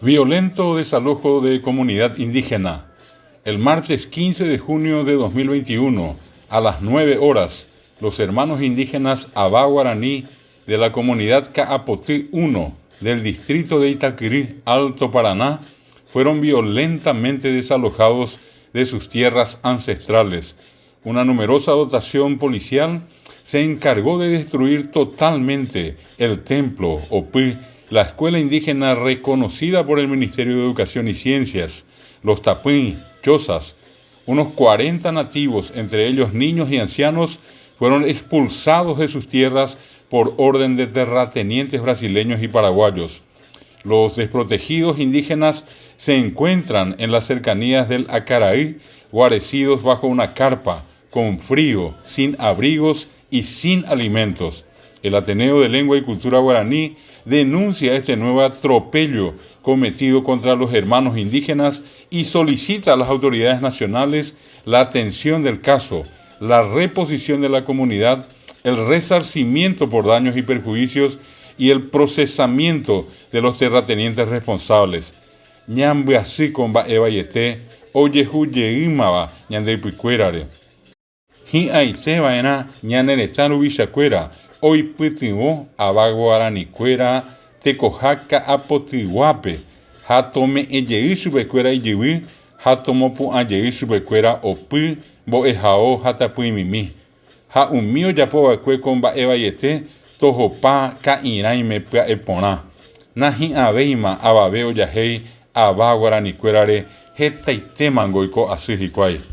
Violento desalojo de comunidad indígena. El martes 15 de junio de 2021, a las 9 horas, los hermanos indígenas Abá Guaraní de la comunidad Caapotí 1 del distrito de Itaquirí, Alto Paraná, fueron violentamente desalojados de sus tierras ancestrales. Una numerosa dotación policial se encargó de destruir totalmente el templo Opí, la escuela indígena reconocida por el Ministerio de Educación y Ciencias, los tapí, chozas. Unos 40 nativos, entre ellos niños y ancianos, fueron expulsados de sus tierras por orden de terratenientes brasileños y paraguayos. Los desprotegidos indígenas se encuentran en las cercanías del Acaraí, guarecidos bajo una carpa, con frío, sin abrigos y sin alimentos. El Ateneo de Lengua y Cultura Guaraní denuncia este nuevo atropello cometido contra los hermanos indígenas y solicita a las autoridades nacionales la atención del caso, la reposición de la comunidad, el resarcimiento por daños y perjuicios y el procesamiento de los terratenientes responsables. Ñambe así con Eva Yete, oye huyeimaba ñande picuerare. Hi aite vaena ñaneretaru bichacuera, hoy pitiwo Abá Guaraní cuera, tecojaca apotihuape, hatome ejei chupecuera ijiwi, hatomopu ajei chupecuera opy, bo'ehao hatapyimimi. Ha umi ojapova'ekue ko mba'e vaiete tohopa ka'irãime pya'eporã. Nahi'ãvéima avave ojahéi Abá Guaraní kuérare hetaitémango oiko asy hikuái.